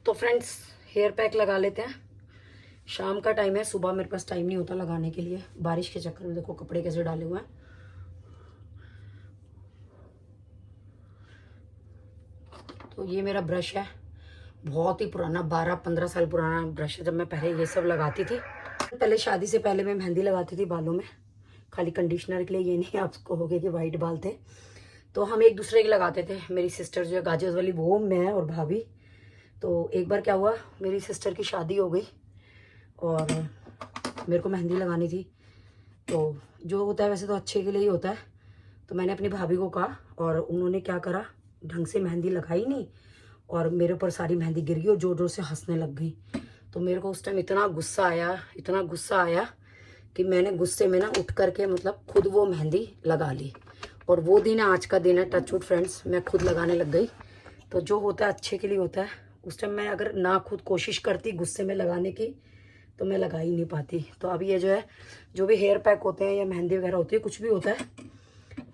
तो friends hair pack लगा लेते हैं। शाम का टाइम है, सुबह मेरे पास टाइम नहीं होता लगाने के लिए, बारिश के चक्कर में देखो कपड़े कैसे डाले हुए हैं। तो ये मेरा ब्रश है, बहुत ही पुराना 12-15 साल पुराना ब्रश है। जब मैं पहले ये सब लगाती थी, पहले शादी से पहले मैं मेहंदी लगाती थी बालों में, खाली कंडीशनर के लिए, ये नहीं आप कहोगे कि वाइट बाल थे। तो हम एक दूसरे के लगाते थे, मेरी सिस्टर जो है गाजर वाली, वो, मैं और भाभी। तो एक बार क्या हुआ, मेरी सिस्टर की शादी हो गई और मेरे को मेहंदी लगानी थी। तो जो होता है वैसे तो अच्छे के लिए ही होता है। तो मैंने अपनी भाभी को कहा और उन्होंने क्या करा, ढंग से मेहंदी लगाई नहीं और मेरे ऊपर सारी मेहंदी गिर गई और जोर जोर से हंसने लग गई। तो मेरे को उस टाइम इतना गुस्सा आया कि मैंने गुस्से में ना उठ करके मतलब खुद वो मेहंदी लगा ली। और वो दिन आज का दिन है, टचवुड फ्रेंड्स, मैं खुद लगाने लग गई। तो जो होता है अच्छे के लिए होता है। उस टाइम मैं अगर ना खुद कोशिश करती गुस्से में लगाने की तो मैं लगा ही नहीं पाती। तो अब ये जो है, जो भी हेयर पैक होते हैं या मेहंदी वगैरह होती है, कुछ भी होता है,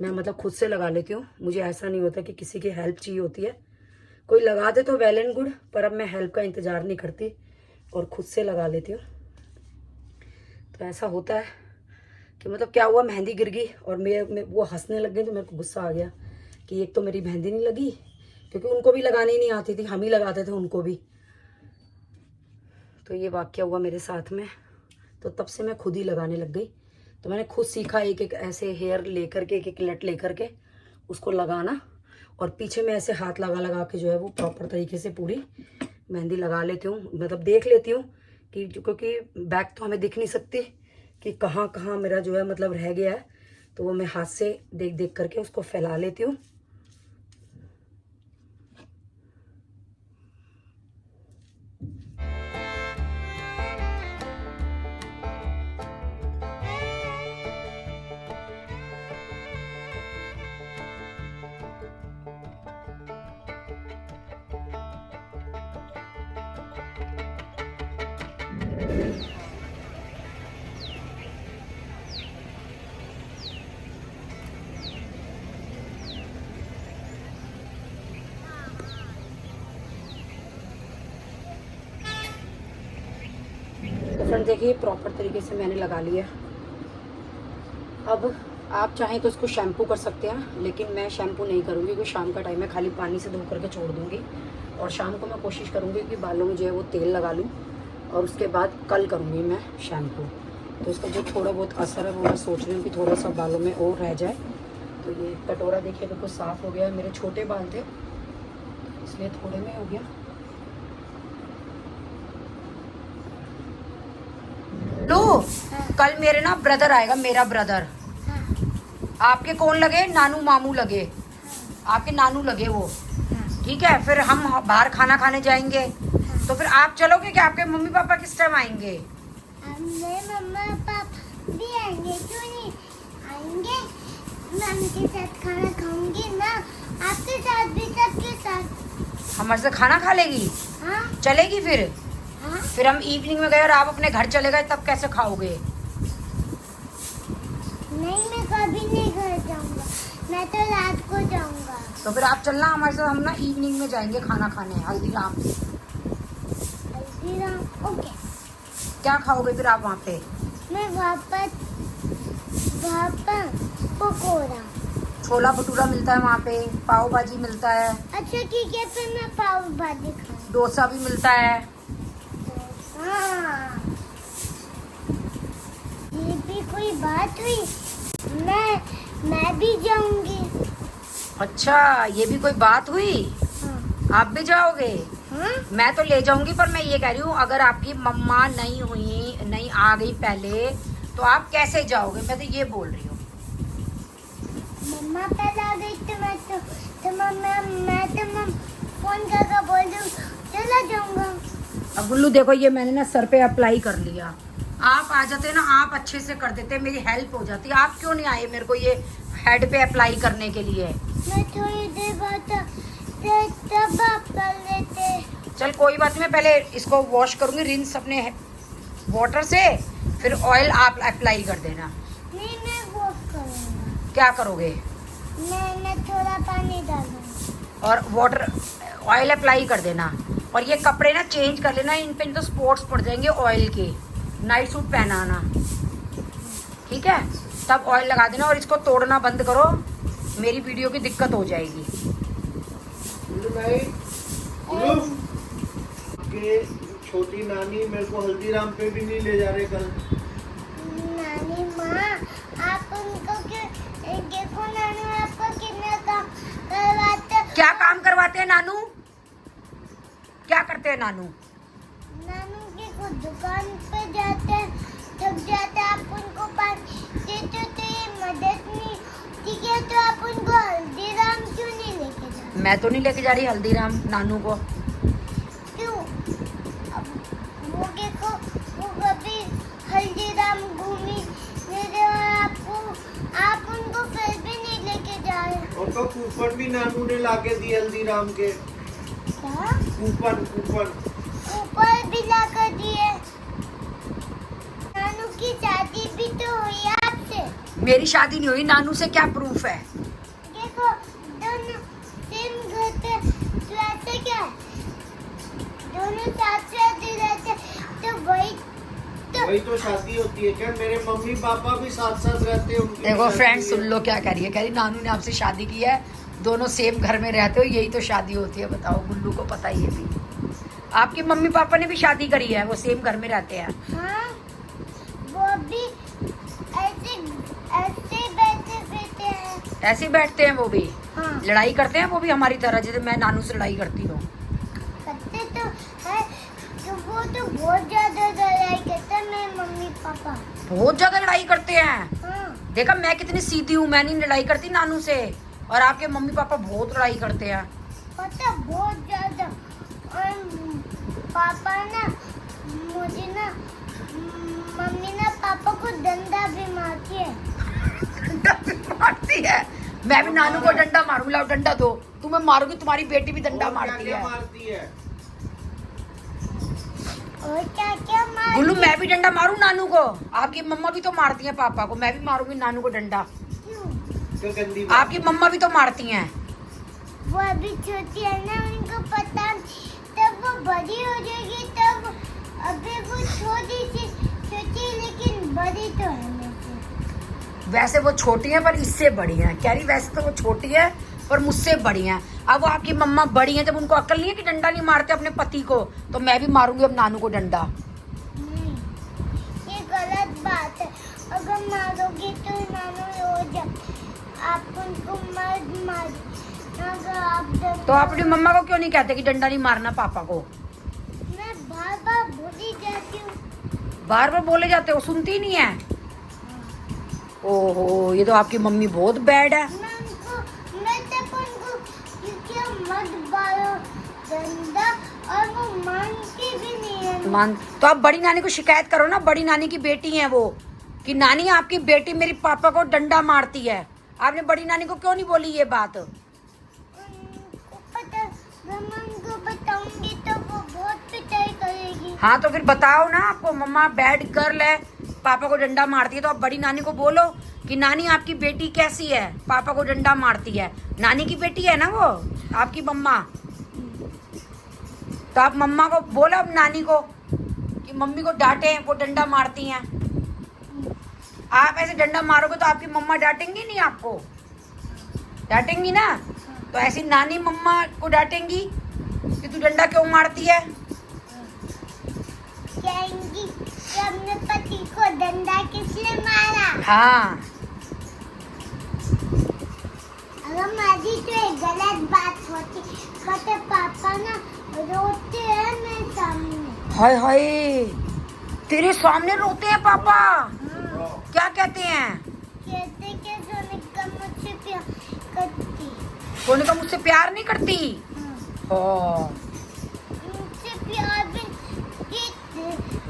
मैं मतलब खुद से लगा लेती हूँ। मुझे ऐसा नहीं होता कि किसी की हेल्प चाहिए होती है। कोई लगा दे तो वेल एंड गुड, पर अब मैं हेल्प का इंतज़ार नहीं करती और खुद से लगा लेती हूँ। तो ऐसा होता है कि मतलब क्या हुआ, मेहंदी गिर गई और वो हंसने लग गए। तो मेरे को गुस्सा आ गया कि एक तो मेरी मेहंदी नहीं लगी, क्योंकि उनको भी लगानी ही नहीं आती थी, हम ही लगाते थे उनको भी। तो ये वाक़या हुआ मेरे साथ में। तो तब से मैं खुद ही लगाने लग गई। तो मैंने खुद सीखा एक एक ऐसे हेयर लेकर के, एक एक लट लेकर के उसको लगाना, और पीछे में ऐसे हाथ लगा लगा के जो है वो प्रॉपर तरीके से पूरी मेहंदी लगा लेती हूँ। मतलब देख लेती हूँ कि, क्योंकि बैक तो हमें दिख नहीं सकती कि कहाँ कहाँ मेरा जो है मतलब रह गया है। तो वो मैं हाथ से देख देख करके उसको फैला लेती हूँ। तो फ्रेंड देखिए प्रॉपर तरीके से मैंने लगा लिया। अब आप चाहें तो इसको शैम्पू कर सकते हैं, लेकिन मैं शैम्पू नहीं करूँगी क्योंकि शाम का टाइम है, खाली पानी से धो करके छोड़ दूँगी। और शाम को मैं कोशिश करूँगी कि बालों में जो है वो तेल लगा लूँ और उसके बाद कल करूँगी मैं शैम्पू। तो इसका जो थोड़ा बहुत असर है वो मैं सोच रही हूँ कि थोड़ा सा बालों में और रह जाए। तो ये कटोरा देखिए बिल्कुल साफ़ हो गया है। मेरे छोटे बाल थे इसलिए थोड़े में हो गया। लो, कल मेरे ना ब्रदर आएगा, मेरा ब्रदर। आपके कौन लगे, नानू मामू लगे, आपके नानू लगे वो, ठीक है। फिर हम बाहर खाना खाने जाएंगे। तो फिर आप चलोगे क्या, आपके मम्मी पापा किस टाइम आएंगे? मम्मा पापा भी आएंगे, क्यों नहीं आएंगे। मैं उनके साथ खाना खाऊंगी ना, आपके साथ भी, सबके साथ। हमारे से खाना खा लेगी? हाँ चलेगी फिर? हाँ। फिर हम इवनिंग में गए और आप अपने घर चले गए, तब कैसे खाओगे? नहीं, मैं कभी नहीं घर जाऊंगा, मैं तो रात को जाऊंगा। तो फिर आप चलना हमारे साथ, हम ना इवनिंग में जाएंगे खाना खाने हल्दीराम। हल्दीराम, ओके। क्या खाओगे फिर आप वहाँ पे? मैं वापस पकोड़ा, छोला भटूरा मिलता है वहाँ पे, पाव भाजी मिलता है। अच्छा ठीक है, फिर मैं पाव भाजी खाऊंगी। डोसा भी मिलता है। हाँ, ये भी कोई बात हुई, मैं भी जाऊंगी। अच्छा, ये भी कोई बात हुई? हाँ आप भी जाओगे? हाँ। मैं तो ले जाऊंगी, पर मैं ये कह रही हूँ अगर आपकी मम्मा नहीं आ गई पहले, तो आप कैसे जाओगे? मैं तो ये बोल रही हूँ। मम्मा पहले आ गई तो मैं फोन करके बोल दूँ चला जाऊंगा। अब गुल्लू देखो, ये मैंने ना सर पे अप्लाई कर लिया। आप आ जाते ना, आप अच्छे से कर देते, मेरी हेल्प हो जाती। आप क्यों नहीं आए मेरे को ये हेड पे अप्लाई करने के लिए? मैं थोड़ी देर बाद तब आप कर लेते। चल कोई बात नहीं, मैं पहले इसको वॉश करूंगी रिंस अपने वाटर से, फिर ऑयल आप अप्लाई कर देना। नहीं, मैं वॉश करूंगा। क्या करोगे? मैं थोड़ा पानी डालूंगा और वाटर ऑयल अप्लाई कर देना। और ये कपड़े ना चेंज कर लेना, इन पे तो स्पॉट्स पड़ जाएंगे ऑयल के। नाइट सूट पहनाना, ठीक है? तब ऑयल लगा देना और इसको तोड़ना बंद करो, मेरी वीडियो की दिक्कत हो जाएगी। छोटी नानी मेरे को हल्दीराम पे भी नहीं ले जा रहे कल। नानी माँ, आप उनको क्यों, देखो नानू आपको कितना काम करवाते। क्या काम करवाते हैं नानू? क्या करते हैं नानू? नानू की खुद दुकान पे जाते, जब जाते आप उनको पानी देते तो ये मदद नहीं, ठीक है? तो आप उनको हल्दीराम क्यों नहीं लेके जा रहे? मैं तो नहीं लेके जा रही हल्दीराम नानू को। क्यों? अब वो देखो, वो कभी हल्दीराम घूमी मेरे, और आपको, आप उनको फिर भी नहीं लेके जा रहे। और तो कूपन भी नानू ने लाके दिए हल्दीराम के। क्या? कूपन ऊपर भी ला कर दिए। नानू की शादी भी तो हुई आपसे। मेरी शादी नहीं हुई, नानू से क्या प्रूफ है? देखो दोनों सेम घर पे, तो ऐसे क्या है? दोनों साथ साथ ही रहते, तो वही तो शादी होती है क्या? मेरे मम्मी पापा भी साथ साथ रहते हैं, उनकी देखो शादी फ्रेंड्स, हुई सुन है। लो क्या कह रही है। कह रही नानू ने आपसे शादी की है, दोनों सेम घर में रहते हो, यही तो शादी होती है। बताओ, गुल्लू को पता ही है भी। आपके मम्मी पापा ने भी शादी करी है, वो सेम घर में रहते हैं। हाँ, वो भी ऐसे ऐसे बैठे फिरते हैं। ऐसे ही बैठते हैं वो भी, हाँ, लड़ाई करते हैं वो भी हमारी तरह, जैसे मैं नानू से लड़ाई करती हूँ। करते तो है, तो वो तो बहुत ज्यादा लड़ाई करते हैं मेरे मम्मी पापा। बहुत ज्यादा लड़ाई करते हैं। हाँ, देखा मैं कितनी सीधी हूँ, मैं नहीं लड़ाई करती नानू से। और आपके मम्मी पापा बहुत लड़ाई करते हैं। पता बहुत ज्यादा। और पापा ना, मुझे ना, मम्मी ना पापा को डंडा भी मारती है। डंडा भी मारती है। मैं भी नानू को डंडा मारूंगी, लाओ डंडा दो। तुम्हें मारूंगी, तुम्हारी बेटी भी डंडा और मारती क्या-क्या है। मारती है? और क्या क्या मारती गुल्लू, है? मैं भी डंडा मारूं नानू को? आपकी मम्मा भी तो मारती हैं पापा को, मैं भी मारूंगी नानू को डंडा। क्यों? क्या गंदी बात? आपकी मम्मा भी तो मारती हैं। वो अभी छोटी है ना, उनको पता नहीं। तब वो बड़ी हो जाएगी, तब अभी वो छोटी लेकिन बड़ी तो है मुझसे। वैसे वो छोटी हैं पर इससे बड़ी हैं। कह रही वैसे तो वो छोटी है पर मुझसे बड़ी हैं। अब वो आपकी मम्मा बड़ी हैं, जब उनको अक्ल नहीं है कि डंडा नहीं मारते अपने पति को, तो मैं भी मारूंगी अब नानू को डंडा। नहीं, ये गलत बात है। अगर मारोगे तो नानू हो जाए, आप उनको मार। अगर आप तो आप अपनी मम्मा को क्यों नहीं कहते कि डंडा नहीं मारना पापा को? मैं बार बार भूली जाती हूँ। बार बार बोले जाते हो, सुनती ही नहीं है। ओहो, ये तो आपकी मम्मी बहुत बैड है। मैं तब उनको क्योंकि मत मारो डंडा, और वो मानती भी नहीं है। मान तो आप बड़ी नानी को शिकायत करो ना, बड़ी नानी की बेटी है वो, कि नानी आपकी बेटी मेरी पापा को डंडा मारती है। आपने बड़ी नानी को क्यों नहीं बोली ये बात? उनको पता, मैं उनको बताऊंगी तो वो बहुत पिटाई करेगी। हाँ तो फिर बताओ ना, आपको मम्मा बैड गर्ल है, पापा को डंडा मारती है, तो आप बड़ी नानी को बोलो कि नानी आपकी बेटी कैसी है, पापा को डंडा मारती है। नानी की बेटी है ना वो आपकी मम्मा, तो आप मम्मा को बोलो अब नानी को कि मम्मी को डांटे, वो डंडा मारती हैं। आप ऐसे डंडा मारोगे तो आपकी मम्मा डांटेंगी नहीं आपको? डांटेंगी ना? तो ऐसी नानी मम्मा को डांटेंगी कि तू डंडा क्यों मारती है? कहेंगी कि अपने पति को डंडा किसने मारा। हाँ, अगर मारी तो एक गलत बात होती, बट पापा ना रोते हैं मेरे सामने। हाय हाय, तेरे सामने रोते हैं पापा? हाँ, क्या कहते हैं? कहते कि सोनिका मुझसे प्यार करती। सोनिका मुझसे प्यार नहीं करती? हाँ, हाँ, मुझसे प्यार भी की,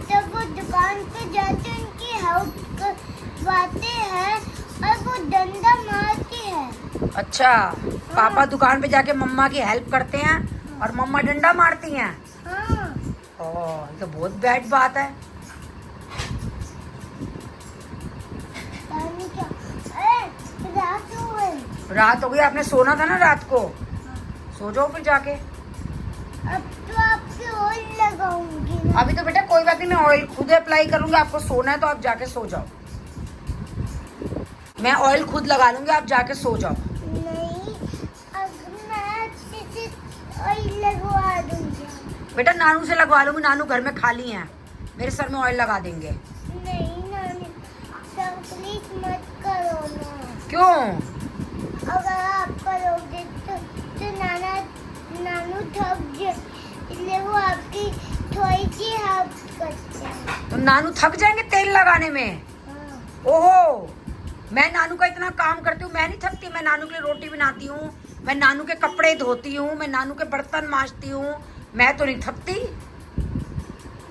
जब वो दुकान पे जाते उनकी हेल्प करवाते हैं और वो डंडा मारती है। अच्छा, पापा दुकान पे जाके मम्मा की हेल्प करते हैं और मम्मा डंडा मारती हैं। हाँ, ओह, ये तो बहुत बैड बात है। यानी क्या? अरे रात हो गई। रात हो गई, आपने सोना था ना रात को, सो जाओ फिर जाके। अब तो आपके ऑयल लगाऊंगी ना। अभी तो बेटा कोई बात नहीं, मैं ऑयल खुद अप्लाई करूंगी। आपको सोना है तो आप जाके सो जाओ। मैं ऑयल खुद लगा लूंगी, आप जाके सो जाओ। नहीं, अब मैं अच्छे से ऑयल लगवा दूंगी। बेटा नानू से लगवा लूंगी, नानू घर में खाली हैं, मेरे सर में ऑयल लगा देंगे। नहीं नानी, सब प्लीज मत करो ना। क्यों? अगर आप करोगे तो नानू थक जाए, इसलिए वो आपकी थोड़ी सी हेल्प करते हैं। तो नानू थक जाएंगे तेल लगाने में? हाँ। ओहो, मैं नानू का इतना काम करती हूँ, मैं नहीं थकती। मैं नानू के लिए रोटी बनाती हूँ, मैं नानू के कपड़े धोती हूँ, मैं नानू के बर्तन मांजती हूँ, मैं तो नहीं थकती।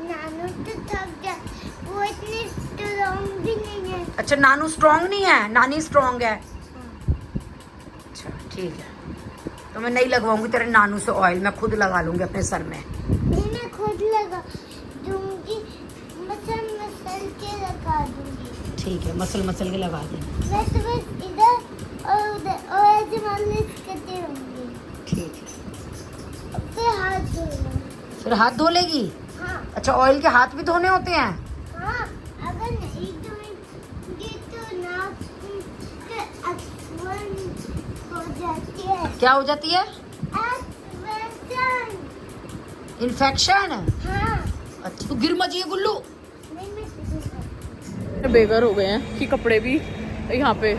नानू तो थक जाए, वो इतनी स्ट्रॉन्ग भी नहीं है। अच्छा, नानू स्ट्रांग नहीं है, नानी स्ट्रांग है। हाँ। अच्छा ठीक है, तो मैं नहीं लगवाऊंगी तेरे नानू से ऑयल, मैं खुद लगा लूंगी अपने सर में। नहीं, मैं खुद लगा दूंगी, मसल के लगा दूंगी। ठीक है, मसल के लगा दे। मैं तो बस इधर और उधर और ऐसे मालिश करती रहूंगी। ठीक है, अब फिर हाथ धोना। फिर हाथ धो लेगी? हाँ अच्छा, ऑयल के हाथ भी धोने होते हैं? हाँ, अगर नहीं धोएंगे तो नाक के अक्सर हो जाती है। क्या हो जाती है? एक्सप्रेशन। इन्फेक्शन? हाँ। अच्छा, तो गिर मची है गुल्लू। नहीं, मैं सीधी बेघर हो गए हैं कि कपड़े भी यहाँ पे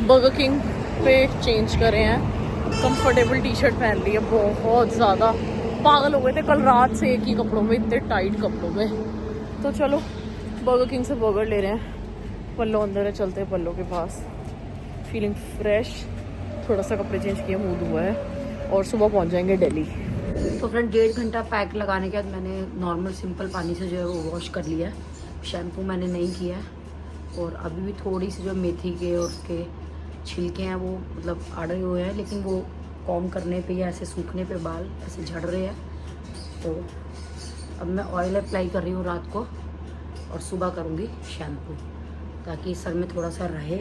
बर्गर किंग पे चेंज करे हैं। कंफर्टेबल टी शर्ट पहन ली है, बहुत ज़्यादा पागल हो गए थे कल रात से एक ही कपड़ों में, इतने टाइट कपड़ों में। तो चलो बर्गर किंग से बर्गर ले रहे हैं। पल्लो अंदर है, चलते हैं पल्लो के पास। फीलिंग फ्रेश, थोड़ा सा कपड़े चेंज किया, मूड हुआ है, और सुबह पहुँच जाएंगे दिल्ली। तो फ्रेंड 1.5 घंटा पैक लगाने के बाद मैंने नॉर्मल सिंपल पानी से जो है वो वॉश कर लिया है। शैम्पू मैंने नहीं किया है, और अभी भी थोड़ी सी जो मेथी के और उसके छिलके हैं वो मतलब अड़े हुए हैं, लेकिन वो कॉम करने पे या ऐसे सूखने पे बाल ऐसे झड़ रहे हैं। तो अब मैं ऑयल अप्लाई कर रही हूँ रात को, और सुबह करूँगी शैम्पू, ताकि सर में थोड़ा सा रहे।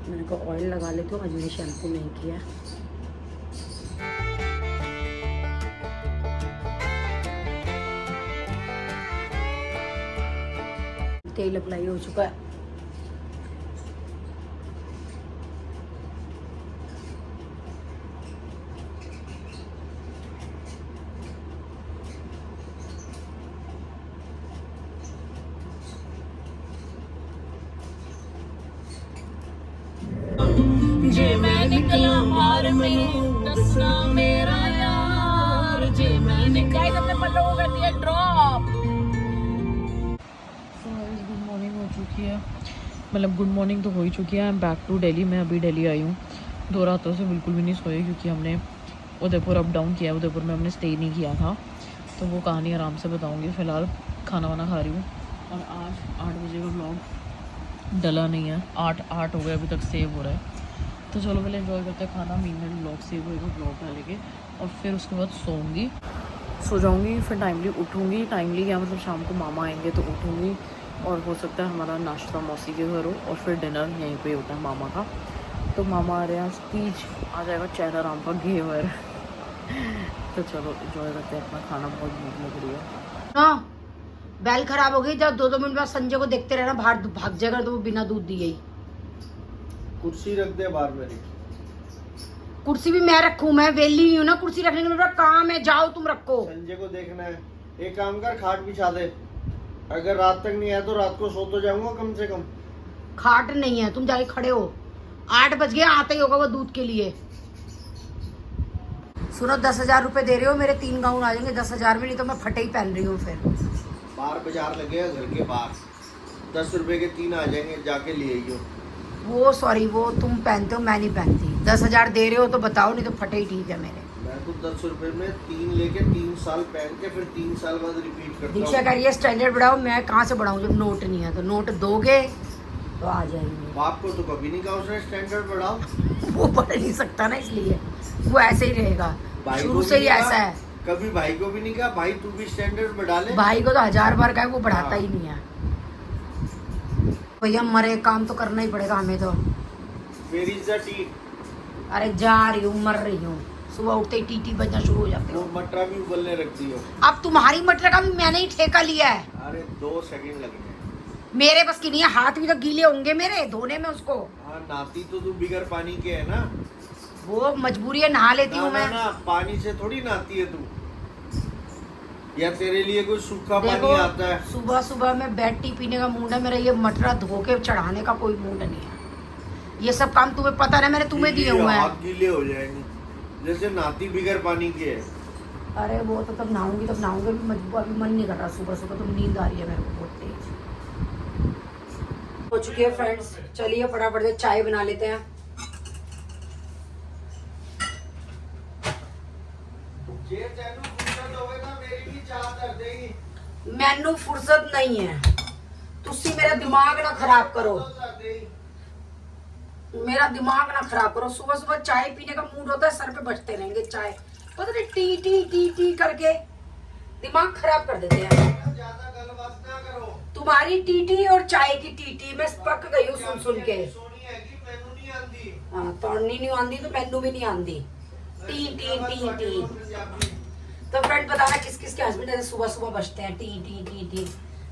मैंने कहा ऑयल लगा लेती हूँ, आज मैंने शैम्पू नहीं किया। तेल अप्लाई हो चुका है। जे मैं निकला मार मैनू दसना मेरा यार, जे मैं निकला अपने पल्लों को कर दिया ड्रॉप। गुड मॉर्निंग हो चुकी है, मतलब गुड मॉर्निंग तो हो ही चुकी है। I am back to Delhi. मैं अभी दिल्ली आई हूँ। 2 रातों से बिल्कुल भी नहीं सोए, क्योंकि हमने उदयपुर अप डाउन किया। उदयपुर में हमने स्टे नहीं किया था, तो वो कहानी आराम से बताऊँगी। फ़िलहाल खाना वाना खा रही हूँ, और आज 8 बजे का व्लॉग डला नहीं है। 8 हो गए, अभी तक सेव हो रहा है। तो चलो पहले एंजॉय करते हैं खाना, मीनमेट ब्लॉग सेव होएगा, ब्लॉग डालेंगे, और फिर उसके बाद सोऊंगी, सो जाऊँगी, फिर टाइमली उठूँगी। टाइमली क्या मतलब शाम को मामा आएंगे तो उठूँगी, और हो सकता है हमारा नाश्ता मौसी के घर हो, और फिर डिनर यहीं पे होता है मामा का। तो मामा आ रहे हैं, तीज आ जाएगा, चेहरा राम का घेवर। तो चलो एंजॉय करते हैं अपना खाना, बहुत भूख लग रही है। हाँ, बैल खराब हो गई, जब 2-2 मिनट बाद संजय को देखते रहना, बाहर भाग जाएगा तो वो बिना दूध दिए ही। कुर्सी रख दे बाहर मेरी। कुर्सी भी मैं रखूं? मैं वेली नहीं हूं ना कुर्सी रखने का, मेरा काम है, जाओ तुम रखो। संजय को देखना है। एक काम कर, खाट बिछा दे। अगर रात तक नहीं आया तो रात को सो तो जाऊंगा कम से कम। खाट नहीं है, तुम जाके खड़े हो। 8 बज गए, आते ही होगा वो दूध के लिए। सुनो, 10,000 रुपए दे रहे हो, मेरे 3 गाउन आ जाएंगे 10,000 में, नहीं तो मैं फटे ही पहन रही हूँ फिर। बाहर बाजार लगेगा घर के बाहर, 10 रुपए के 3 आ जाएंगे, जाके ले आइयो। वो सॉरी, वो तुम पहनते हो, मैं नहीं पहनती। 10,000 दे रहे हो तो बताओ, नहीं तो फटे ही ठीक है मेरे। मैं तो 10 रुपए में 3 लेके 3 साल पहन के फिर 3 साल बाद रिपीट करता दीक्षा हूँ। कह रही है स्टैंडर्ड बढ़ाओ, मैं कहाँ से बढ़ाऊँ जब नोट नहीं है। तो नोट दोगे तो आ जाएंगे। बाप को तो कभी नहीं कहा उसने स्टैंडर्ड बढ़ाओ। वो बढ़ नहीं सकता ना, इसलिए वो ऐसे ही रहेगा, भाई शुरू को से भी ही नहीं ऐसा कहा, है। कभी भाई को भी नहीं कहा भाई तू भी स्टैंडर्ड बढ़ा ले। भाई को तो 1000 बार कहा, वो बढ़ाता हाँ। ही नहीं है। भैया मरे, काम तो करना ही पड़ेगा हमें तो। मेरी इज्जत ही। अरे जा रही हूँ, मर रही हूँ, सुबह उठते ही टी बजना शुरू हो जाते वो हो। मटरा भी उबलने रखती हो। अब तुम्हारी मटर का भी मैंने ही ठेका लिया है। अरे 2 सेकंड लगने। मेरे बस की नहीं है, हाथ भी तो गीले होंगे मेरे धोने में उसको। हाँ नाती तो तू बिगर पानी के है ना। वो मजबूरी है, नहा लेती ना हूँ मैं। ना पानी से थोड़ी नहाती है तू, या तेरे लिए कोई सूखा देखो पानी आता है। सुबह सुबह में बेड टी पीने का मूड है मेरा, ये मटरा धो के चढ़ाने का कोई मूड नहीं है। ये सब काम तुम्हें पता है, मैंने तुम्हें दिए हुए हैं। हाथ गीले हो जाएंगे जैसे नाती बिगर पानी के है। अरे वो तो तब नहाऊंगी अभी मजबूर, अभी मन नहीं कर रहा सुबह सुबह, तो नींद आ रही है मेरे को बहुत तेज। हो चुकी है फ्रेंड्स, चलिए फटाफट से चाय बना लेते हैं। जे तेनू फुर्सत होवेगा मेरी भी चाह कर देगी। मैनू फुर्सत नहीं है, तुसी मेरा दिमाग ना खराब करो, मेरा दिमाग ना खराब करो। सुबह सुबह चाय पीने का मूड होता है, सर पे बजते रहेंगे चाय, पता नहीं टी टी टी टी करके दिमाग खराब कर देते हैं। ज्यादा गलबात ना करो। तुम्हारी टीटी और चाय की टीटी मैं पक गई हूँ सुन के। सोनी है कि मैनू नहीं आंदी। हाँ तोड़नी नहीं आंदी तो मैनू भी नहीं आंदी। T tea tea T. तो फ्रेंड बताना किस किस के हस्बैंड ऐसे सुबह सुबह बजते हैं टी टी टी टी।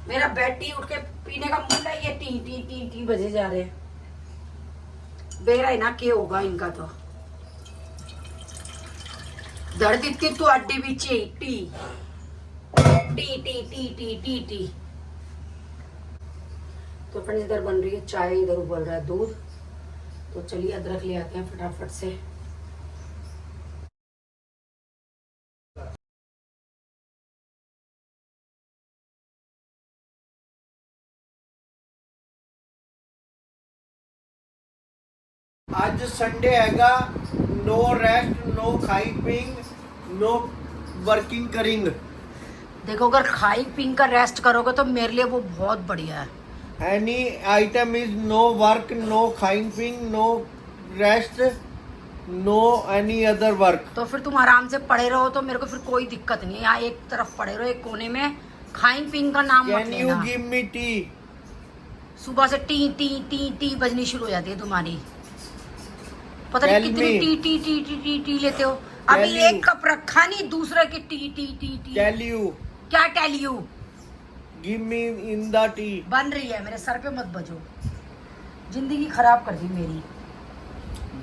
मेरा बेड टी उठ के पीने का मूड है, ये टी टी टी टी बजे जा रहे हैं। बेरा ही ना क्या होगा इनका तो। दर्द इतनी तो अड्डी बीचे T tea tea tea tea tea T. तो फ्रेंड्स इधर बन रही है चाय, इधर उबल रहा है दूध। तो चलिए अदरक ले आते हैं फटाफट से। आज संडे हैगा, नो रेस्ट, नो खाइंग, नो वर्किंग करिंग। देखो अगर खाई पी कर रेस्ट करोगे तो मेरे लिए वो बहुत बढ़िया है। Any item is no work, no खाइंग, no rest, no any other work. तो फिर तुम आराम से पड़े रहो, तो मेरे को फिर कोई दिक्कत नहीं है। यहाँ एक तरफ पड़े रहो एक कोने में, खाइंग पींग का नाम मत कैन यू लेना। Give me T? सुबह से टी टी टी टी बजनी शुरू हो जाती है तुम्हारी, पता नहीं Tell कितनी me. T tea tea tea tea T लेते हो। अभी Tell you. एक कप रखा नहीं, दूसरे की tea tea tea tea. Tell you, क्या tell you? Give me in the tea. बन रही है, मेरे सर पे मत बजो, जिंदगी खराब कर दी मेरी।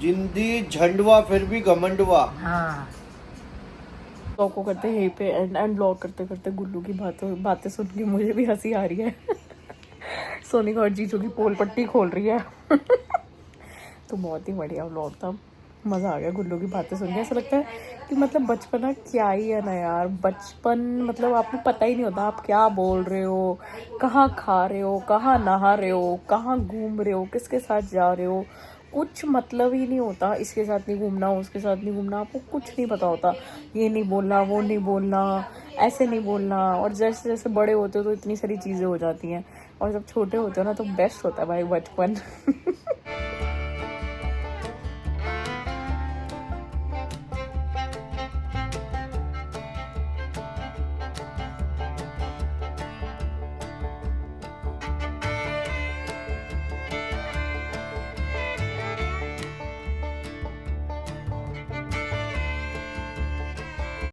जिंदगी झंडवा फिर भी घमंडवा। हाँ ब्लॉग को करते यहीं पे एंड ब्लॉग करते करते गुल्लू की बातें सुन के मुझे भी हंसी आ रही है। सोनिका और जीजू की पोल पट्टी खोल रही है। तो बहुत ही बढ़िया व्लॉग था, मज़ा आ गया गुल्लू की बातें सुन के। ऐसा लगता है कि मतलब बचपना क्या ही है ना यार। बचपन मतलब आपको पता ही नहीं होता आप क्या बोल रहे हो, कहाँ खा रहे हो, कहाँ नहा रहे हो, कहाँ घूम रहे हो, किसके साथ जा रहे हो, कुछ मतलब ही नहीं होता। इसके साथ नहीं घूमना, उसके साथ नहीं घूमना, आपको कुछ नहीं पता होता। ये नहीं बोलना, वो नहीं बोलना, ऐसे नहीं बोलना। और जैसे जैसे बड़े होते हो तो इतनी सारी चीज़ें हो जाती हैं, और जब छोटे होते हो ना तो बेस्ट होता है भाई बचपन।